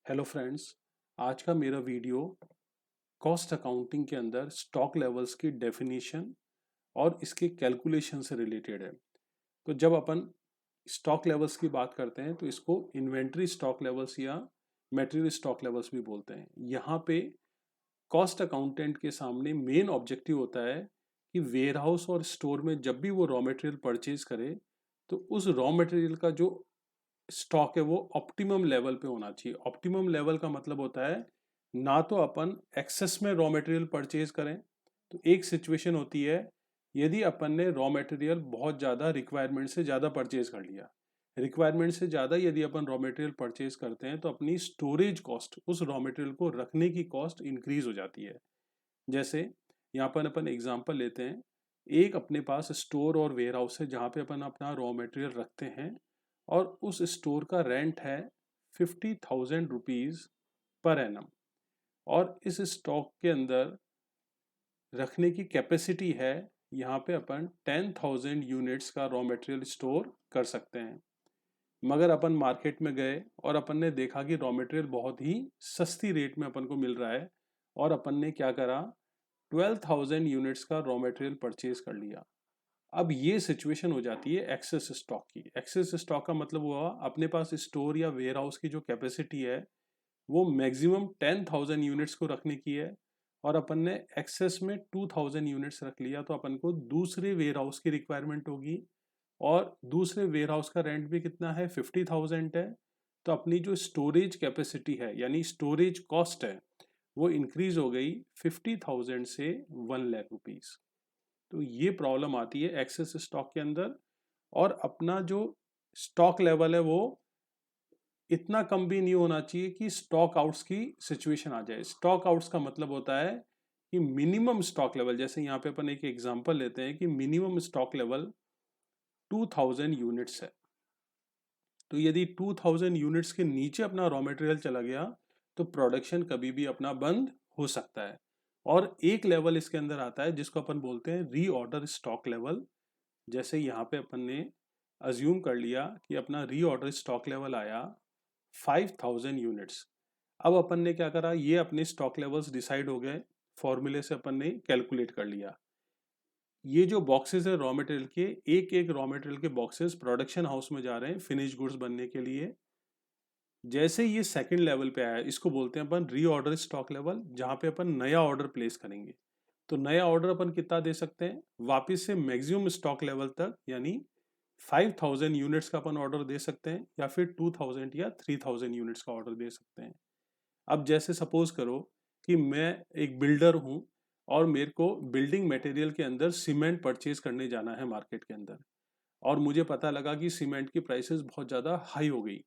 Hello friends. आज का मेरा वीडियो कॉस्ट अकाउंटिंग के अंदर स्टॉक लेवल्स की डेफिनेशन और इसके कैलकुलेशन से रिलेटेड है। तो जब अपन स्टॉक लेवल्स की बात करते हैं तो इसको इन्वेंट्री स्टॉक लेवल्स या मटेरियल स्टॉक लेवल्स भी बोलते हैं। यहाँ पे कॉस्ट अकाउंटेंट के सामने मेन ऑब्जेक्टिव होता है कि वेयर हाउस और स्टोर में जब भी वो रॉ मटेरियल परचेज करे तो उस रॉ मटेरियल का जो स्टॉक है वो ऑप्टिमम लेवल पे होना चाहिए। ऑप्टिमम लेवल का मतलब होता है ना तो अपन एक्सेस में रॉ मटेरियल परचेज करें। तो एक सिचुएशन होती है यदि अपन ने रॉ मटेरियल बहुत ज़्यादा रिक्वायरमेंट से ज़्यादा परचेज कर लिया। रिक्वायरमेंट से ज़्यादा यदि अपन रॉ मटेरियल परचेज करते हैं तो अपनी स्टोरेज कॉस्ट, उस रॉ मटेरियल को रखने की कॉस्ट इंक्रीज हो जाती है। जैसे यहाँ पर अपन एग्जांपल लेते हैं, एक अपने पास स्टोर और वेयर हाउस है जहाँ पे अपन अपना रॉ मटेरियल रखते हैं और उस स्टोर का रेंट है 50,000 रुपीज़ पर एनम। और इस स्टॉक के अंदर रखने की कैपेसिटी है, यहाँ पे अपन 10,000 यूनिट्स का रॉ मटेरियल स्टोर कर सकते हैं। मगर अपन मार्केट में गए और अपन ने देखा कि रॉ मटेरियल बहुत ही सस्ती रेट में अपन को मिल रहा है और अपन ने क्या करा, 12,000 यूनिट्स का रॉ मटेरियल परचेज कर लिया। अब ये सिचुएशन हो जाती है एक्सेस स्टॉक की। एक्सेस स्टॉक का मतलब हुआ अपने पास स्टोर या वेयर हाउस की जो कैपेसिटी है वो मैक्सिमम 10,000 यूनिट्स को रखने की है और अपन ने एक्सेस में 2,000 यूनिट्स रख लिया तो अपन को दूसरे वेयर हाउस की रिक्वायरमेंट होगी और दूसरे वेयर हाउस का रेंट भी कितना है, 50,000 है। तो अपनी जो स्टोरेज कैपेसिटी है यानी स्टोरेज कॉस्ट है वो इंक्रीज हो गई 50,000 से 1 लाख रुपीज। तो ये प्रॉब्लम आती है एक्सेस स्टॉक के अंदर। और अपना जो स्टॉक लेवल है वो इतना कम भी नहीं होना चाहिए कि स्टॉक आउट्स की सिचुएशन आ जाए। स्टॉक आउट्स का मतलब होता है कि मिनिमम स्टॉक लेवल, जैसे यहाँ पे अपन एक एग्जांपल लेते हैं कि मिनिमम स्टॉक लेवल 2,000 यूनिट्स है। तो यदि 2,000 यूनिट्स के नीचे अपना रॉ मटेरियल चला गया तो प्रोडक्शन कभी भी अपना बंद हो सकता है। और एक लेवल इसके अंदर आता है जिसको अपन बोलते हैं रीऑर्डर स्टॉक लेवल। जैसे यहाँ पे अपन ने अज्यूम कर लिया कि अपना रीऑर्डर स्टॉक लेवल आया 5,000 यूनिट्स। अब अपन ने क्या करा, ये अपने स्टॉक लेवल्स डिसाइड हो गए, फॉर्मूले से अपन ने कैलकुलेट कर लिया। ये जो बॉक्सेस है रॉ मटेरियल के, एक एक रॉ मटेरियल के बॉक्सेस प्रोडक्शन हाउस में जा रहे हैं फिनिश गुड्स बनने के लिए। जैसे ये सेकंड लेवल पे आया इसको बोलते हैं अपन रीऑर्डर स्टॉक लेवल, जहाँ पे अपन नया ऑर्डर प्लेस करेंगे। तो नया ऑर्डर अपन कितना दे सकते हैं, वापस से मैक्सिमम स्टॉक लेवल तक यानी 5,000 यूनिट्स का अपन ऑर्डर दे सकते हैं या फिर 2,000 या 3,000 यूनिट्स का ऑर्डर दे सकते हैं। अब जैसे सपोज करो कि मैं एक बिल्डर हूँ और मेरे को बिल्डिंग मटेरियल के अंदर सीमेंट परचेज करने जाना है मार्केट के अंदर। और मुझे पता लगा कि सीमेंट की प्राइसेस बहुत ज़्यादा हाई हो गई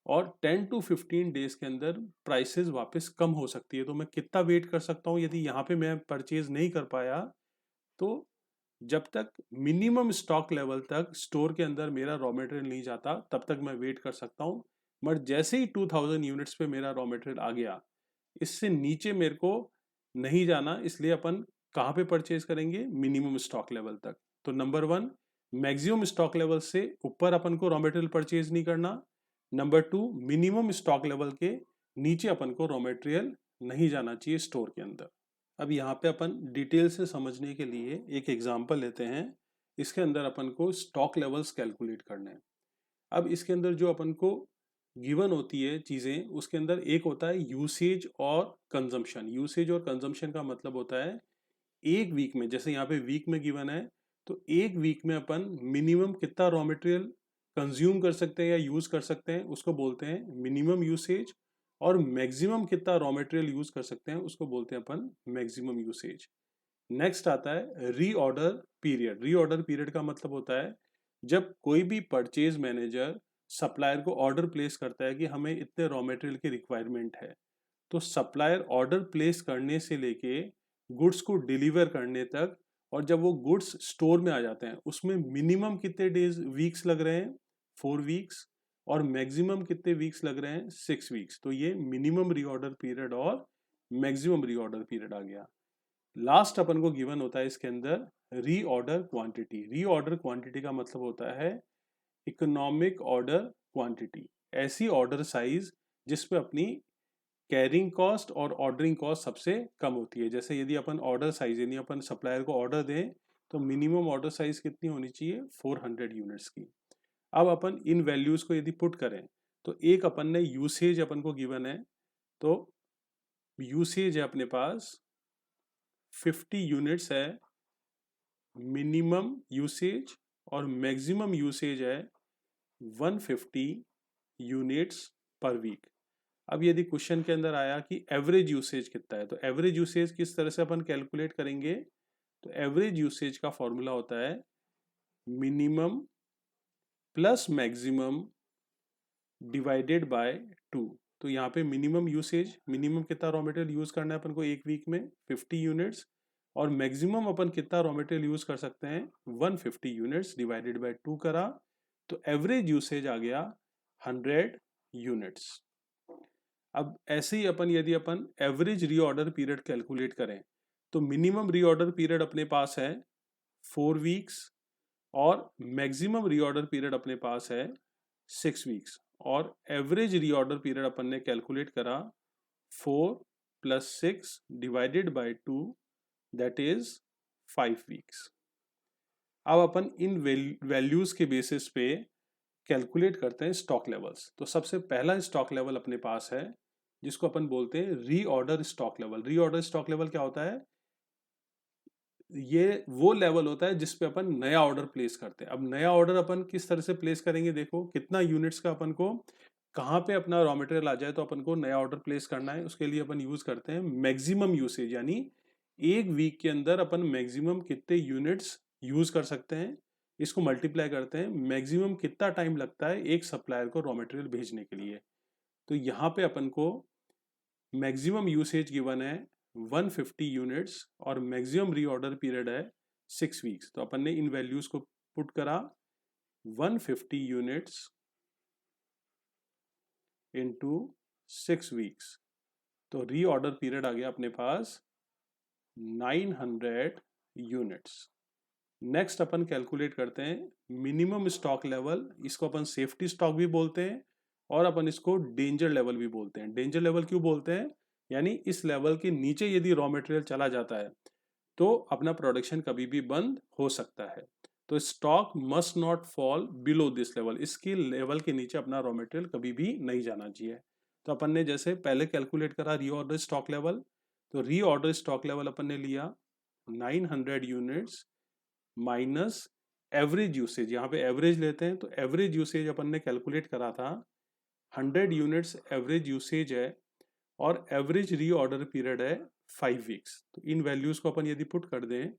और 10 to 15 डेज के अंदर प्राइसेस वापस कम हो सकती है। तो मैं कितना वेट कर सकता हूँ, यदि यहाँ पे मैं परचेज नहीं कर पाया तो जब तक मिनिमम स्टॉक लेवल तक स्टोर के अंदर मेरा रॉ मटेरियल नहीं जाता तब तक मैं वेट कर सकता हूँ। बट जैसे ही 2,000 यूनिट्स पे मेरा रॉ मटेरियल आ गया, इससे नीचे मेरे को नहीं जाना, इसलिए अपन कहाँ पे परचेज करेंगे, मिनिमम स्टॉक लेवल तक। तो number one, maximum stock level से ऊपर अपन को रॉ मटेरियल परचेज नहीं करना। Number two, minimum stock level के नीचे अपन को रॉ मटेरियल नहीं जाना चाहिए स्टोर के अंदर। अब यहाँ पे अपन डिटेल से समझने के लिए एक एग्जांपल लेते हैं। इसके अंदर अपन को स्टॉक लेवल्स कैलकुलेट करने हैं। अब इसके अंदर जो अपन को गिवन होती है चीज़ें, उसके अंदर एक होता है यूसेज और कंजम्पशन। यूसेज और कंजम्पशन का मतलब होता है एक वीक में, जैसे यहाँ पे वीक में गिवन है, तो एक वीक में अपन मिनिमम कितना रॉ मटेरियल कंज्यूम कर सकते हैं या यूज कर सकते हैं उसको बोलते हैं मिनिमम यूसेज। और मैक्सिमम कितना रॉ मटेरियल यूज कर सकते हैं उसको बोलते हैं अपन मैक्सिमम यूसेज। नेक्स्ट आता है रीऑर्डर पीरियड। रीऑर्डर पीरियड का मतलब होता है जब कोई भी परचेज मैनेजर सप्लायर को ऑर्डर प्लेस करता है कि हमें इतने रॉ मटेरियल की रिक्वायरमेंट है, तो सप्लायर ऑर्डर प्लेस करने से लेके गुड्स को डिलीवर करने तक और जब वो गुड्स स्टोर में आ जाते हैं उसमें मिनिमम कितने डेज वीक्स लग रहे हैं, 4 वीक्स। और मैक्सिमम कितने वीक्स लग रहे हैं, 6 वीक्स। तो ये मिनिमम रीऑर्डर पीरियड और मैक्सिमम रीऑर्डर पीरियड आ गया। लास्ट अपन को गिवन होता है इसके अंदर रीऑर्डर क्वांटिटी। रीऑर्डर क्वांटिटी का मतलब होता है इकोनॉमिक ऑर्डर क्वांटिटी, ऐसी ऑर्डर साइज जिस पे अपनी कैरिंग कॉस्ट और ऑर्डरिंग कॉस्ट सबसे कम होती है। जैसे यदि अपन ऑर्डर साइज, यानी अपन सप्लायर को ऑर्डर दें तो मिनिमम ऑर्डर साइज कितनी होनी चाहिए, 400 यूनिट्स की। अब अपन इन वैल्यूज को यदि पुट करें तो एक अपन ने यूसेज अपन को गिवन है, तो यूसेज है अपने पास 50 यूनिट्स है मिनिमम यूसेज, और मैक्सिमम यूसेज है 150 यूनिट्स पर वीक। अब यदि क्वेश्चन के अंदर आया कि एवरेज यूसेज कितना है, तो एवरेज यूसेज किस तरह से अपन कैलकुलेट करेंगे, तो एवरेज यूसेज का फॉर्मूला होता है minimum plus maximum divided by 2। तो यहाँ पे मिनिमम यूसेज, मिनिमम कितना रॉ मटेरियल यूज करना है अपन को एक वीक में, 50 यूनिट्स, और मैक्सिमम अपन कितना रॉ मटेरियल यूज कर सकते हैं, 150 यूनिट्स डिवाइडेड बाय 2 करा, तो एवरेज यूसेज आ गया 100 यूनिट्स। अब ऐसे ही अपन यदि अपन एवरेज रीऑर्डर पीरियड कैलकुलेट करें तो मिनिमम रीऑर्डर पीरियड अपने पास है 4 वीक्स, और मैक्सिमम रीऑर्डर पीरियड अपने पास है 6 वीक्स, और एवरेज रीऑर्डर पीरियड अपन ने कैलकुलेट करा 4 + 6 divided by 2, that is 5 weeks. अब अपन इन वैल्यूज के बेसिस पे कैलकुलेट करते हैं स्टॉक लेवल्स। तो सबसे पहला स्टॉक लेवल अपने पास है जिसको अपन बोलते हैं reorder stock level. Reorder stock level क्या होता है, ये वो लेवल होता है जिस पे अपन नया ऑर्डर प्लेस करते हैं। अब नया ऑर्डर अपन किस तरह से प्लेस करेंगे, देखो कितना यूनिट्स का अपन को कहाँ पे अपना रॉ मटेरियल आ जाए तो अपन को नया ऑर्डर प्लेस करना है, उसके लिए अपन यूज करते हैं मैक्सिमम यूसेज, यानी एक वीक के अंदर अपन मैक्सिमम कितने यूनिट्स यूज कर सकते हैं, इसको मल्टीप्लाई करते हैं मैक्सिमम कितना टाइम लगता है एक सप्लायर को रॉ मटेरियल भेजने के लिए। तो यहाँ पे अपन को मैक्सिमम यूसेज गिवन है 150 यूनिट्स, और मैक्सिमम रीऑर्डर पीरियड है 6 वीक्स। तो अपन ने इन वैल्यूज को पुट करा 150 यूनिट्स इंटू 6 वीक्स, तो रीऑर्डर पीरियड आ गया अपने पास 900 यूनिट्स। नेक्स्ट अपन कैलकुलेट करते हैं मिनिमम स्टॉक लेवल, इसको अपन सेफ्टी स्टॉक भी बोलते हैं और अपन इसको डेंजर लेवल भी बोलते हैं। डेंजर लेवल क्यों बोलते हैं, यानी इस लेवल के नीचे यदि रॉ मटेरियल चला जाता है तो अपना प्रोडक्शन कभी भी बंद हो सकता है। तो stock must not fall below this level, इसके लेवल के नीचे अपना रॉ मटेरियल कभी भी नहीं जाना चाहिए। तो अपन ने जैसे पहले कैलकुलेट करा रीऑर्डर स्टॉक लेवल, तो रीऑर्डर स्टॉक लेवल अपन ने लिया 900 यूनिट्स माइनस एवरेज यूसेज, यहाँ पे एवरेज लेते हैं, तो एवरेज यूसेज अपन ने कैलकुलेट करा था 100 यूनिट्स एवरेज यूसेज है, और एवरेज रीऑर्डर पीरियड है 5 वीक्स। तो इन वैल्यूज को अपन यदि पुट कर दें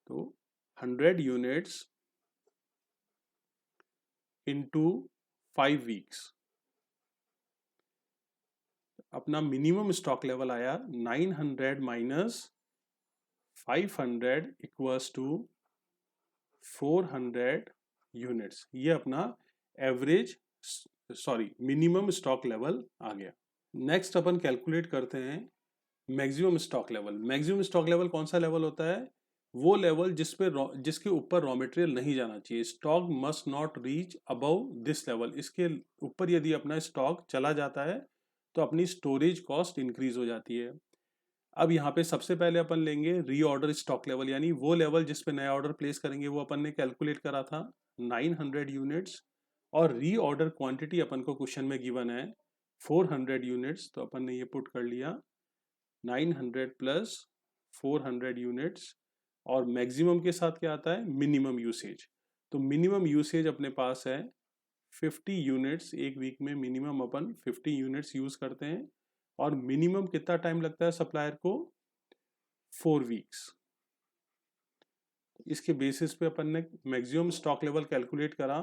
तो 100 यूनिट्स इंटू 5 वीक्स, अपना मिनिमम स्टॉक लेवल आया 900 माइनस 500 इक्वल्स टू 400 यूनिट्स। ये अपना एवरेज मिनिमम स्टॉक लेवल आ गया। नेक्स्ट अपन कैलकुलेट करते हैं maximum stock level. Maximum stock level कौन सा लेवल होता है, वो लेवल जिसके ऊपर रॉ मटेरियल नहीं जाना चाहिए। Stock must not reach above this level, इसके ऊपर यदि अपना स्टॉक चला जाता है तो अपनी स्टोरेज कॉस्ट इंक्रीज हो जाती है। अब यहाँ पे सबसे पहले अपन लेंगे रीऑर्डर स्टॉक लेवल, यानी वो लेवल जिस पे नया ऑर्डर प्लेस करेंगे, वो अपन ने कैलकुलेट करा था 900 यूनिट्स, और रीऑर्डर क्वांटिटी अपन को क्वेश्चन में गिवन है 400 यूनिट्स। तो अपन ने ये पुट कर लिया 900 प्लस 400 यूनिट्स, और मैक्सिमम के साथ क्या आता है, मिनिमम यूसेज। तो मिनिमम यूसेज अपने पास है 50 यूनिट्स, एक वीक में मिनिमम अपन 50 यूनिट्स यूज करते हैं, और मिनिमम कितना टाइम लगता है सप्लायर को, 4 वीक्स। इसके बेसिस पे अपन ने मैक्सिमम स्टॉक लेवल कैलकुलेट करा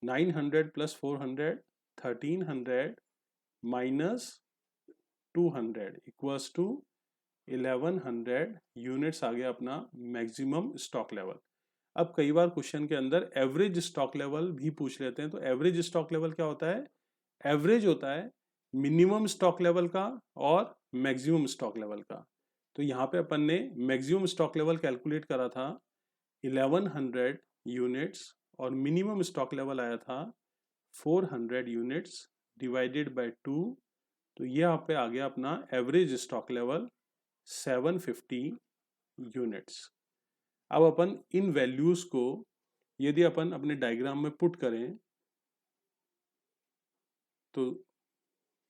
900 plus 400 1300 minus 200 equals to 1100 units आ गया अपना मैक्सिमम स्टॉक लेवल। अब कई बार क्वेश्चन के अंदर एवरेज स्टॉक लेवल भी पूछ लेते हैं। तो एवरेज स्टॉक लेवल क्या होता है, एवरेज होता है मिनिमम स्टॉक लेवल का और मैक्सिमम स्टॉक लेवल का। तो यहाँ पे अपन ने मैक्सिमम स्टॉक लेवल कैलकुलेट करा था 1100 यूनिट्स, और मिनिमम स्टॉक लेवल आया था 400 यूनिट्स डिवाइडेड बाय 2, तो ये यहाँ पे आ गया अपना एवरेज स्टॉक लेवल 750 यूनिट्स। अब अपन इन वैल्यूज को यदि अपन अपने डायग्राम में पुट करें तो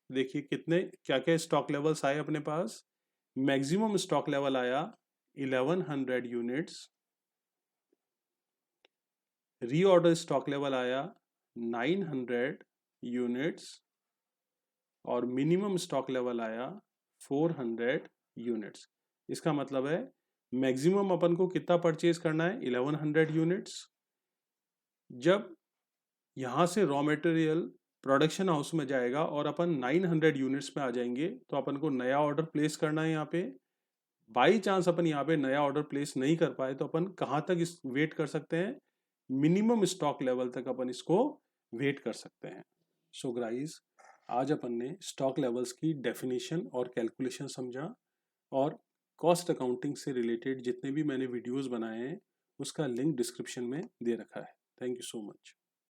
देखिए कितने क्या क्या स्टॉक लेवल्स आए अपने पास। मैक्सिमम स्टॉक लेवल आया 1100 यूनिट्स, रीऑर्डर स्टॉक लेवल आया 900 यूनिट्स और मिनिमम स्टॉक लेवल आया 400 यूनिट्स। इसका मतलब है मैक्सिमम अपन को कितना परचेज करना है, 1100 यूनिट्स। जब यहाँ से रॉ मटेरियल प्रोडक्शन हाउस में जाएगा और अपन 900 यूनिट्स में आ जाएंगे तो अपन को नया ऑर्डर प्लेस करना है यहाँ पे। बाई चांस अपन यहाँ पे नया ऑर्डर प्लेस नहीं कर पाए तो अपन कहाँ तक इस वेट कर सकते हैं, मिनिमम स्टॉक लेवल तक अपन इसको वेट कर सकते हैं। सो गाइस, आज अपन ने स्टॉक लेवल्स की डेफिनेशन और कैलकुलेशन समझा और कॉस्ट अकाउंटिंग से रिलेटेड जितने भी मैंने वीडियोस बनाए हैं उसका लिंक डिस्क्रिप्शन में दे रखा है। Thank you so much.